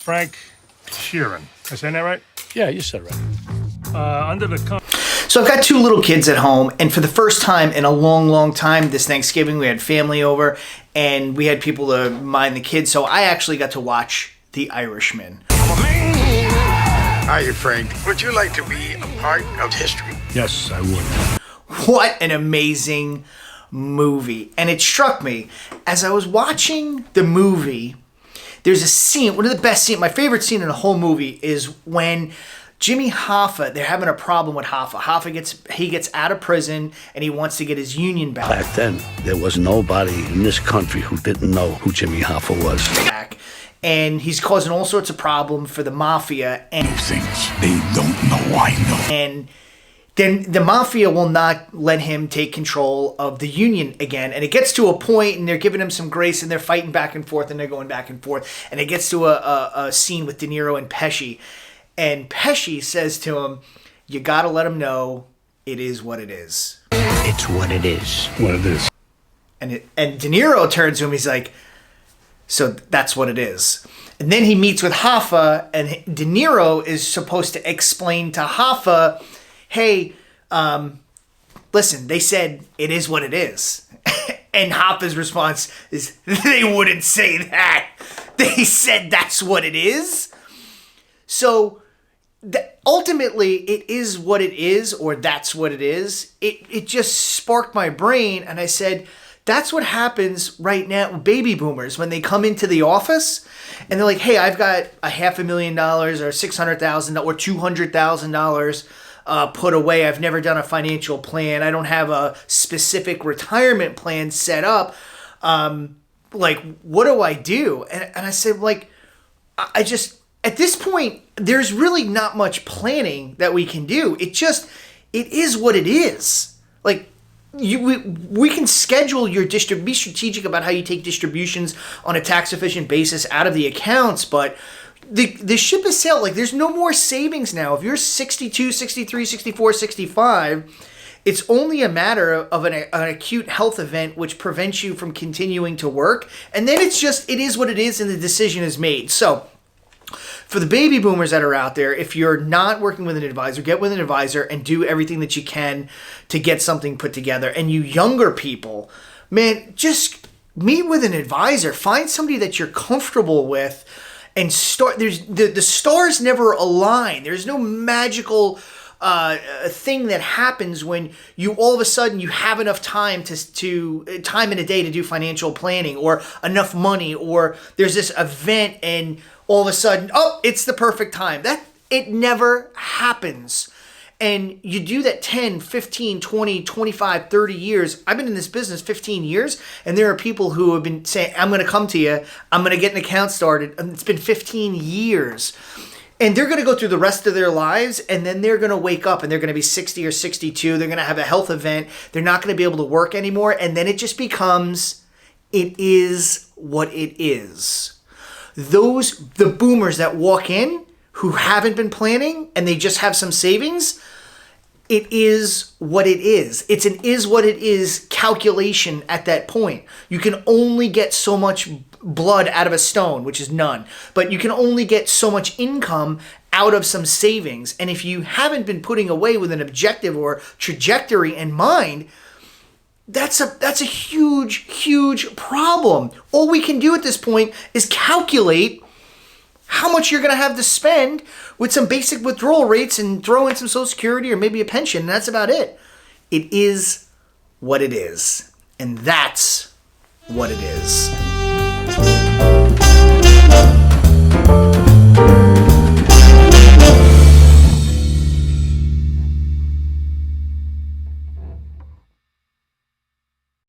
Frank Sheeran. Am I saying that right? Yeah, you said it right. Under the... So I've got two little kids at home, and for the first time in a long, long time this Thanksgiving, we had family over, and we had people to mind the kids, so I actually got to watch The Irishman. Hiya, Frank. Would you like to be a part of history? Yes, I would. What an amazing movie. And it struck me, as I was watching the movie, there's a scene, one of the best scenes, my favorite scene in the whole movie is when Jimmy Hoffa, they're having a problem with Hoffa. Hoffa gets out of prison and he wants to get his union back. Back then, there was nobody in this country who didn't know who Jimmy Hoffa was. And he's causing all sorts of problem for the mafia. And Things they don't know I know. And then the mafia will not let him take control of the union again. And it gets to a point, and they're giving him some grace, and they're fighting back and forth, and they're going back and forth. And it gets to a scene with De Niro and Pesci. And Pesci says to him, you got to let him know it is what it is. It's what it is. What it is. And De Niro turns to him, he's like, so that's what it is. And then he meets with Hoffa, and De Niro is supposed to explain to Hoffa, hey, listen, they said it is what it is. And Hoffa's response is, they wouldn't say that. They said that's what it is. So ultimately, it is what it is, or that's what it is. It just sparked my brain, and I said, that's what happens right now with baby boomers when they come into the office and they're like, hey, I've got $500,000 or $600,000 or $200,000 put away. I've never done a financial plan. I don't have a specific retirement plan set up. Like, what do I do? And I said, like, I just, at this point, there's really not much planning that we can do. It is what it is. Like, we can schedule your be strategic about how you take distributions on a tax efficient basis out of the accounts, but the ship has sailed. Like, there's no more savings now. If you're 62, 63, 64, 65, it's only a matter of an acute health event which prevents you from continuing to work, and then it is what it is, and the decision is made. So for the baby boomers that are out there, if you're not working with an advisor, get with an advisor and do everything that you can to get something put together. And you younger people, man, just meet with an advisor. Find somebody that you're comfortable with and start. The stars never align. There's no magical thing that happens when you all of a sudden you have enough time to time in a day to do financial planning, or enough money, or there's this event and all of a sudden, oh, it's the perfect time. It never happens. And you do that 10, 15, 20, 25, 30 years. I've been in this business 15 years, and there are people who have been saying, I'm going to come to you. I'm going to get an account started. And it's been 15 years. And they're going to go through the rest of their lives, and then they're going to wake up, and they're going to be 60 or 62. They're going to have a health event. They're not going to be able to work anymore. And then it just becomes, it is what it is. The boomers that walk in who haven't been planning and they just have some savings, it is what it is. It's an is what it is calculation at that point. You can only get so much blood out of a stone, which is none, but you can only get so much income out of some savings. And if you haven't been putting away with an objective or trajectory in mind, that's a huge, huge problem. All we can do at this point is calculate how much you're going to have to spend with some basic withdrawal rates and throw in some Social Security or maybe a pension, and that's about it. It is what it is. And that's what it is.